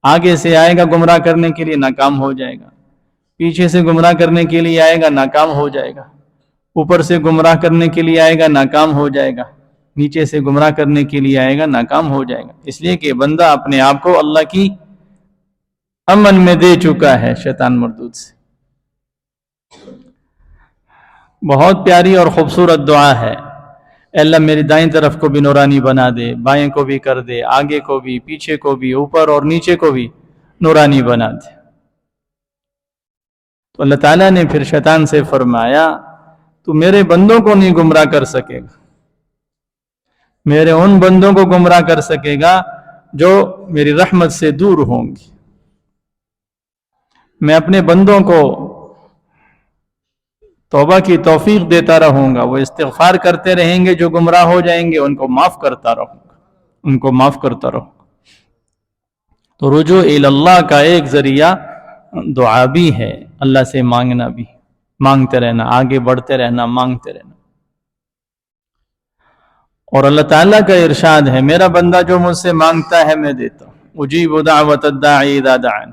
آگے سے آئے گا گمراہ کرنے کے لیے، ناکام ہو جائے گا، پیچھے سے گمراہ کرنے کے لیے آئے گا، ناکام ہو جائے گا، اوپر سے گمراہ کرنے کے لیے آئے گا، ناکام ہو جائے گا، نیچے سے گمراہ کرنے کے لیے آئے گا، ناکام ہو جائے گا۔ اس لیے کہ بندہ اپنے آپ کو اللہ کی امن میں دے چکا ہے شیطان مردود سے۔ بہت پیاری اور خوبصورت دعا ہے، اے اللہ میری دائیں طرف کو بھی نورانی بنا دے، بائیں کو بھی کر دے، آگے کو بھی، پیچھے کو بھی، اوپر اور نیچے کو بھی نورانی بنا دے۔ تو اللہ تعالیٰ نے پھر شیطان سے فرمایا تو میرے بندوں کو نہیں گمراہ کر سکے گا، میرے ان بندوں کو گمراہ کر سکے گا جو میری رحمت سے دور ہوں گی۔ میں اپنے بندوں کو توبہ کی توفیق دیتا رہوں گا، وہ استغفار کرتے رہیں گے، جو گمراہ ہو جائیں گے ان کو معاف کرتا رہوں گا، ان کو معاف کرتا رہوں گا۔ تو رجوع اللہ کا ایک ذریعہ دعا بھی ہے، اللہ سے مانگنا بھی، مانگتے رہنا، آگے بڑھتے رہنا، مانگتے رہنا۔ اور اللہ تعالیٰ کا ارشاد ہے میرا بندہ جو مجھ سے مانگتا ہے میں دیتا ہوں، اجیب دعوت الداعی اذا دعان۔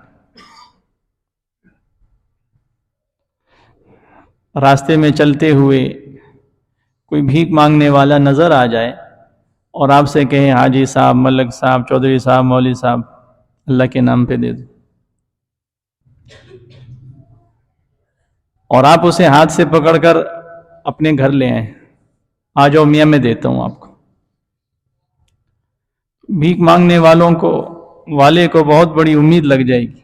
راستے میں چلتے ہوئے کوئی بھیک مانگنے والا نظر آ جائے اور آپ سے کہے حاجی صاحب، ملک صاحب، چودھری صاحب، مولوی صاحب، اللہ کے نام پہ دے دو، اور آپ اسے ہاتھ سے پکڑ کر اپنے گھر لے آئیں، آ جاؤ میاں میں دیتا ہوں آپ کو۔ بھیک مانگنے والے کو بہت بڑی امید لگ جائے گی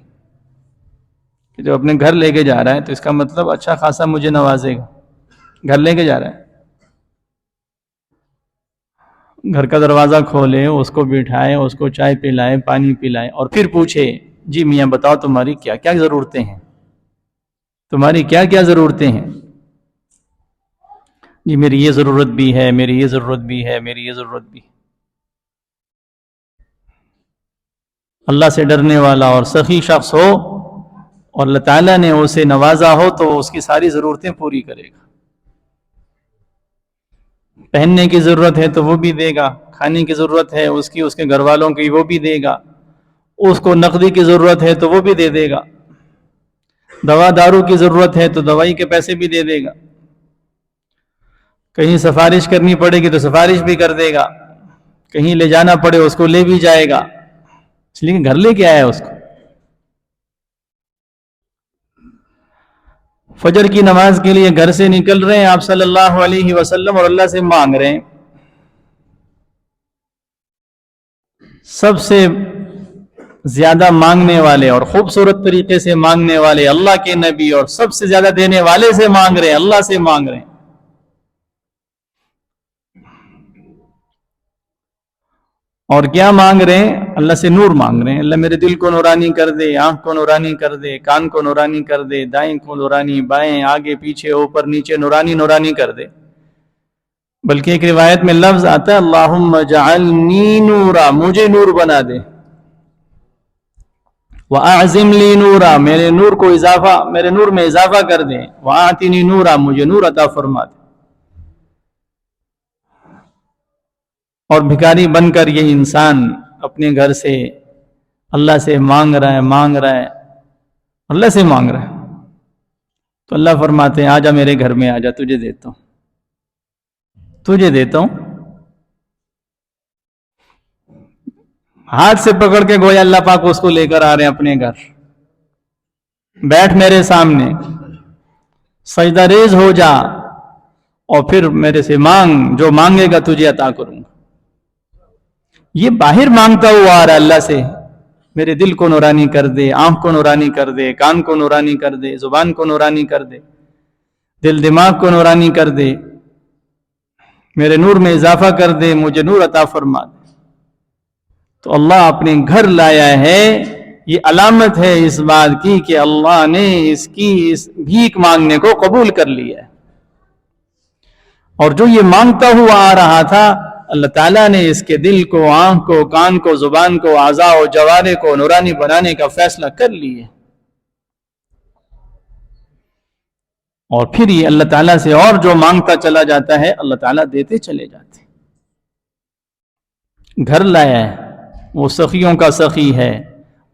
کہ جو اپنے گھر لے کے جا رہا ہے تو اس کا مطلب اچھا خاصا مجھے نوازے گا، گھر لے کے جا رہا ہے۔ گھر کا دروازہ کھولے، اس کو بٹھائے، اس کو چائے پلائے، پانی پلائے، اور پھر پوچھے جی میاں بتاؤ تمہاری کیا کیا ضرورتیں ہیں، تمہاری کیا کیا ضرورتیں ہیں؟ جی میری یہ ضرورت بھی ہے، میری یہ ضرورت بھی ہے، میری یہ ضرورت بھی ہے۔ اللہ سے ڈرنے والا اور سخی شخص ہو اور اللہ تعالیٰ نے اسے نوازا ہو تو اس کی ساری ضرورتیں پوری کرے گا۔ پہننے کی ضرورت ہے تو وہ بھی دے گا، کھانے کی ضرورت ہے اس کی، اس کے گھر والوں کی، وہ بھی دے گا، اس کو نقدی کی ضرورت ہے تو وہ بھی دے دے گا، دوا دارو کی ضرورت ہے تو دوائی کے پیسے بھی دے دے گا، کہیں سفارش کرنی پڑے گی تو سفارش بھی کر دے گا، کہیں لے جانا پڑے اس کو لے بھی جائے گا، اس لیے گھر لے کے آیا اس کو۔ فجر کی نماز کے لیے گھر سے نکل رہے ہیں آپ صلی اللہ علیہ وسلم اور اللہ سے مانگ رہے ہیں۔ سب سے زیادہ مانگنے والے اور خوبصورت طریقے سے مانگنے والے اللہ کے نبی اور سب سے زیادہ دینے والے سے مانگ رہے ہیں، اللہ سے مانگ رہے ہیں۔ اور کیا مانگ رہے ہیں؟ اللہ سے نور مانگ رہے ہیں، اللہ میرے دل کو نورانی کر دے، آنکھ کو نورانی کر دے، کان کو نورانی کر دے، دائیں کو نورانی، بائیں، آگے پیچھے، اوپر نیچے نورانی کر دے۔ بلکہ ایک روایت میں لفظ آتا ہے اللہم اجعلنی نورا، مجھے نور بنا دے، وَأَعْزِمْ لِي نُورًا، میرے نور میں اضافہ کر دے، وَآتِنِي نُورًا، مجھے نور عطا فرما دے۔ اور بھکاری بن کر یہ انسان اپنے گھر سے اللہ سے مانگ رہا ہے، اللہ سے مانگ رہا ہے، تو اللہ فرماتے ہیں آجا میرے گھر میں، آجا تجھے دیتا ہوں، ہاتھ سے پکڑ کے گویا اللہ پاک اس کو لے کر آ رہے ہیں اپنے گھر، بیٹھ میرے سامنے، سجدہ ریز ہو جا اور پھر میرے سے مانگ، جو مانگے گا تجھے عطا کروں گا۔ یہ باہر مانگتا ہوا آ رہا ہے اللہ سے، میرے دل کو نورانی کر دے، آنکھ کو نورانی کر دے، کان کو نورانی کر دے، زبان کو نورانی کر دے، دل دماغ کو نورانی کر دے، میرے نور میں اضافہ کر دے، مجھے نور عطا فرما دے۔ تو اللہ اپنے گھر لایا ہے، یہ علامت ہے اس بات کی کہ اللہ نے اس بھیک مانگنے کو قبول کر لیا ہے، اور جو یہ مانگتا ہوا آ رہا تھا اللہ تعالیٰ نے اس کے دل کو، آنکھ کو، کان کو، زبان کو، اعضاء و جوارح کو نورانی بنانے کا فیصلہ کر لیے، اور پھر یہ اللہ تعالیٰ سے اور جو مانگتا چلا جاتا ہے اللہ تعالیٰ دیتے چلے جاتے۔ گھر لایا ہے، وہ سخیوں کا سخی ہے،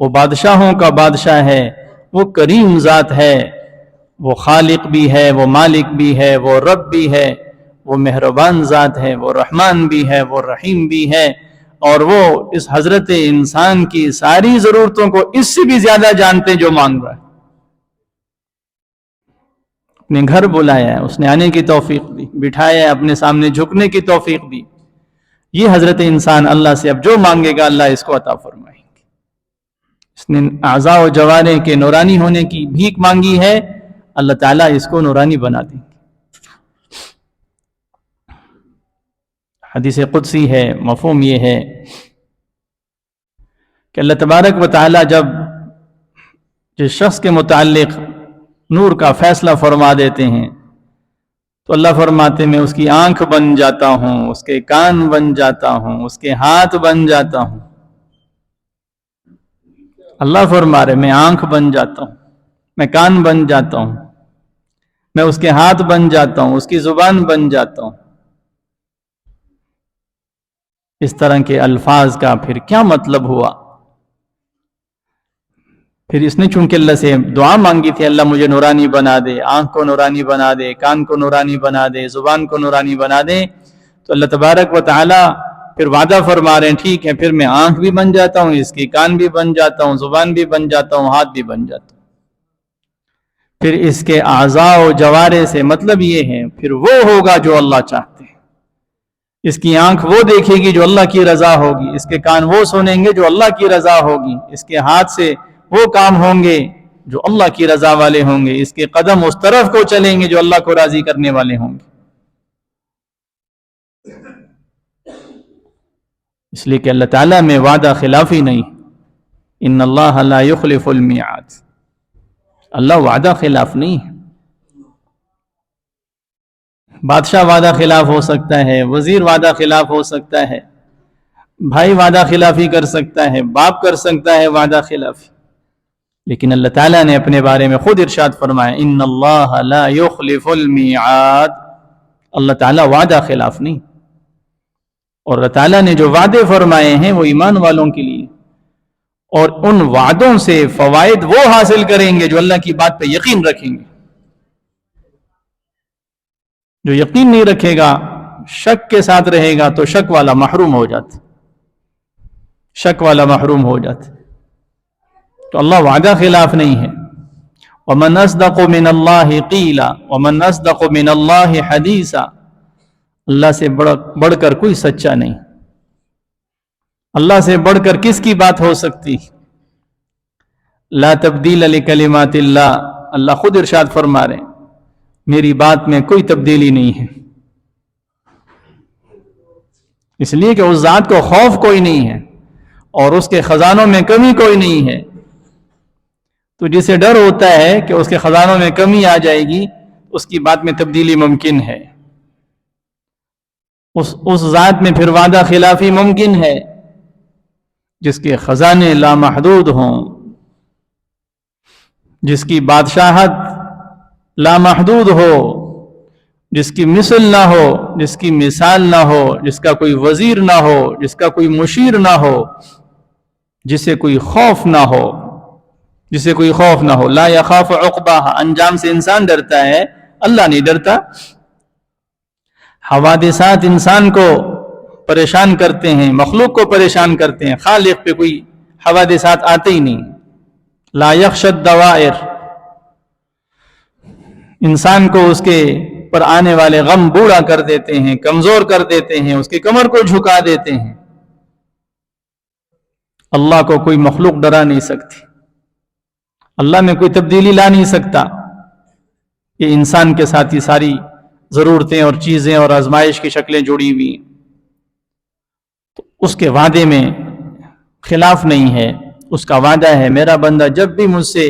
وہ بادشاہوں کا بادشاہ ہے، وہ کریم ذات ہے، وہ خالق بھی ہے، وہ مالک بھی ہے، وہ رب بھی ہے، وہ مہربان ذات ہے، وہ رحمان بھی ہے، وہ رحیم بھی ہے، اور وہ اس حضرت انسان کی ساری ضرورتوں کو اس سے بھی زیادہ جانتے ہیں جو مانگ رہا ہے۔ اپنے گھر بلایا ہے، اس نے آنے کی توفیق دی، بٹھایا ہے، اپنے سامنے جھکنے کی توفیق دی۔ یہ حضرت انسان اللہ سے اب جو مانگے گا اللہ اس کو عطا فرمائیں گے۔ اس نے اعضاء و جوارح کے نورانی ہونے کی بھیک مانگی ہے، اللہ تعالیٰ اس کو نورانی بنا دیں گے۔ حدیث قدسی ہے، مفہوم یہ ہے کہ اللہ تبارک و تعالیٰ جب جس شخص کے متعلق نور کا فیصلہ فرما دیتے ہیں تو اللہ فرماتے میں اس کی آنکھ بن جاتا ہوں، اس کے کان بن جاتا ہوں، اس کے ہاتھ بن جاتا ہوں۔ اللہ فرما رہے میں آنکھ بن جاتا ہوں، میں کان بن جاتا ہوں، میں اس کے ہاتھ بن جاتا ہوں، اس کی زبان بن جاتا ہوں۔ اس طرح کے الفاظ کا پھر کیا مطلب ہوا؟ پھر اس نے چونکہ اللہ سے دعا مانگی تھی اللہ مجھے نورانی بنا دے، آنکھ کو نورانی بنا دے، کان کو نورانی بنا دے، زبان کو نورانی بنا دے، تو اللہ تبارک و تعالی پھر وعدہ فرما رہے ہیں ٹھیک ہے پھر میں آنکھ بھی بن جاتا ہوں، اس کی کان بھی بن جاتا ہوں، زبان بھی بن جاتا ہوں، ہاتھ بھی بن جاتا ہوں۔ پھر اس کے اعضاء و جوارح سے مطلب یہ ہے پھر وہ ہوگا جو اللہ چاہتے ہیں۔ اس کی آنکھ وہ دیکھے گی جو اللہ کی رضا ہوگی، اس کے کان وہ سنیں گے جو اللہ کی رضا ہوگی، اس کے ہاتھ سے وہ کام ہوں گے جو اللہ کی رضا والے ہوں گے، اس کے قدم اس طرف کو چلیں گے جو اللہ کو راضی کرنے والے ہوں گے۔ اس لیے کہ اللہ تعالیٰ میں وعدہ خلافی نہیں، ان اللہ لا یخلف المیعاد، اللہ وعدہ خلاف نہیں ہے۔ بادشاہ وعدہ خلاف ہو سکتا ہے، وزیر وعدہ خلاف ہو سکتا ہے، بھائی وعدہ خلافی کر سکتا ہے، باپ کر سکتا ہے وعدہ خلافی، لیکن اللہ تعالیٰ نے اپنے بارے میں خود ارشاد فرمایا ان اللہ لا یخلف المیعاد، اللہ تعالیٰ وعدہ خلاف نہیں۔ اور اللہ تعالیٰ نے جو وعدے فرمائے ہیں وہ ایمان والوں کے لیے، اور ان وعدوں سے فوائد وہ حاصل کریں گے جو اللہ کی بات پہ یقین رکھیں گے۔ جو یقین نہیں رکھے گا، شک کے ساتھ رہے گا تو شک والا محروم ہو جاتا، شک والا محروم ہو جاتا۔ تو اللہ وعدہ خلاف نہیں ہے۔ وَمَنْ أَصْدَقُ مِنَ اللَّهِ قِيلًا وَمَنْ أَصْدَقُ مِنَ اللَّهِ حَدِيثًا، اللہ سے بڑھ کر کوئی سچا نہیں۔ اللہ سے بڑھ کر کس کی بات ہو سکتی؟ لا تبدیل لکلمات اللہ، اللہ خود ارشاد فرما رہے ہیں میری بات میں کوئی تبدیلی نہیں ہے، اس لیے کہ اس ذات کو خوف کوئی نہیں ہے اور اس کے خزانوں میں کمی کوئی نہیں ہے۔ تو جسے ڈر ہوتا ہے کہ اس کے خزانوں میں کمی آ جائے گی، اس کی بات میں تبدیلی ممکن ہے، اس ذات میں پھر وعدہ خلافی ممکن ہے جس کے خزانے لامحدود ہوں، جس کی بادشاہت لامحدود ہو، جس کی مثل نہ ہو، جس کی مثال نہ ہو، جس کا کوئی وزیر نہ ہو، جس کا کوئی مشیر نہ ہو، جسے کوئی خوف نہ ہو، جسے کوئی خوف نہ ہو۔ لا یخاف عقباہا، انجام سے انسان ڈرتا ہے، اللہ نہیں ڈرتا۔ حوادثات انسان کو پریشان کرتے ہیں، مخلوق کو پریشان کرتے ہیں، خالق پہ کوئی حوادثات آتے ہی نہیں۔ لا یخشى الدوائر، انسان کو اس کے پر آنے والے غم بوڑھا کر دیتے ہیں، کمزور کر دیتے ہیں، اس کی کمر کو جھکا دیتے ہیں۔ اللہ کو کوئی مخلوق ڈرا نہیں سکتی، اللہ میں کوئی تبدیلی لا نہیں سکتا۔ یہ انسان کے ساتھ یہ ساری ضرورتیں اور چیزیں اور آزمائش کی شکلیں جڑی ہوئی ہیں، تو اس کے وعدے میں خلاف نہیں ہے۔ اس کا وعدہ ہے میرا بندہ جب بھی مجھ سے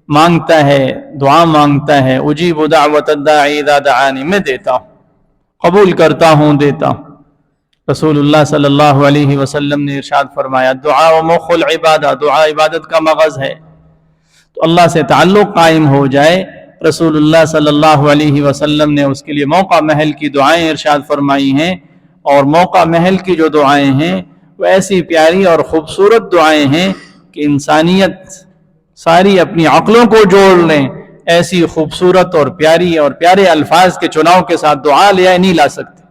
مانگتا ہے، دعا مانگتا ہے، اجیب دعوت الداعی اذا دعانی، میں دیتا ہوں، قبول کرتا ہوں، دیتا ہوں۔ رسول اللہ صلی اللہ علیہ وسلم نے ارشاد فرمایا دعا و مخ العبادہ، دعا عبادت کا مغز ہے۔ تو اللہ سے تعلق قائم ہو جائے، رسول اللہ صلی اللہ علیہ وسلم نے اس کے لیے موقع محل کی دعائیں ارشاد فرمائی ہیں، اور موقع محل کی جو دعائیں ہیں وہ ایسی پیاری اور خوبصورت دعائیں ہیں کہ انسانیت ساری اپنی عقلوں کو جوڑ لیں، ایسی خوبصورت اور پیارے الفاظ کے چناؤ کے ساتھ دعا لے نہیں لا سکتے.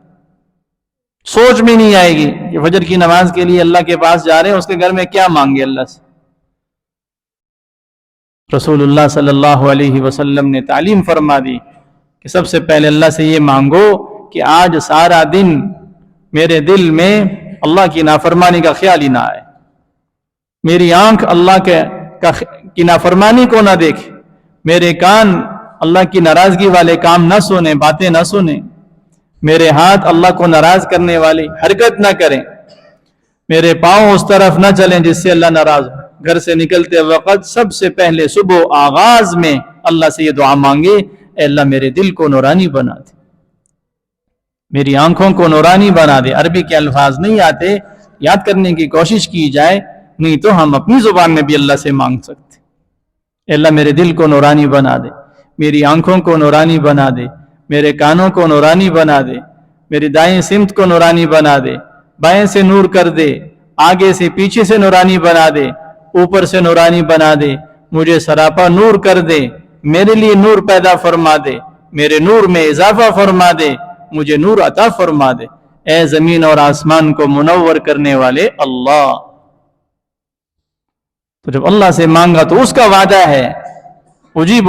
سوچ میں نہیں آئے گی کہ فجر کی نماز کے لیے اللہ کے پاس جا رہے ہیں، اس کے گھر میں کیا مانگے اللہ سے. رسول اللہ صلی اللہ علیہ وسلم نے تعلیم فرما دی کہ سب سے پہلے اللہ سے یہ مانگو کہ آج سارا دن میرے دل میں اللہ کی نافرمانی کا خیال ہی نہ آئے، میری آنکھ اللہ کی نافرمانی کو نہ دیکھے، میرے کان اللہ کی ناراضگی والے کام نہ سنیں، باتیں نہ سنیں، میرے ہاتھ اللہ کو ناراض کرنے والی حرکت نہ کریں، میرے پاؤں اس طرف نہ چلیں جس سے اللہ ناراض ہو. گھر سے نکلتے وقت سب سے پہلے صبح آغاز میں اللہ سے یہ دعا مانگے، اے اللہ میرے دل کو نورانی بنا دے، میری آنکھوں کو نورانی بنا دے. عربی کے الفاظ نہیں آتے، یاد کرنے کی کوشش کی جائے، نہیں تو ہم اپنی زبان میں بھی اللہ سے مانگ سکتے. اے اللہ میرے دل کو نورانی بنا دے، میری آنکھوں کو نورانی بنا دے، میرے کانوں کو نورانی بنا دے، میری دائیں سمت کو نورانی بنا دے، بائیں سے نور کر دے، آگے سے پیچھے سے نورانی بنا دے، اوپر سے نورانی بنا دے، مجھے سراپا نور کر دے، میرے لیے نور پیدا فرما دے، میرے نور میں اضافہ فرما دے، مجھے نور عطا فرما دے. اے زمین اور آسمان کو منور کرنے والے اللہ. تو جب اللہ سے مانگا تو اس کا وعدہ ہے اجیب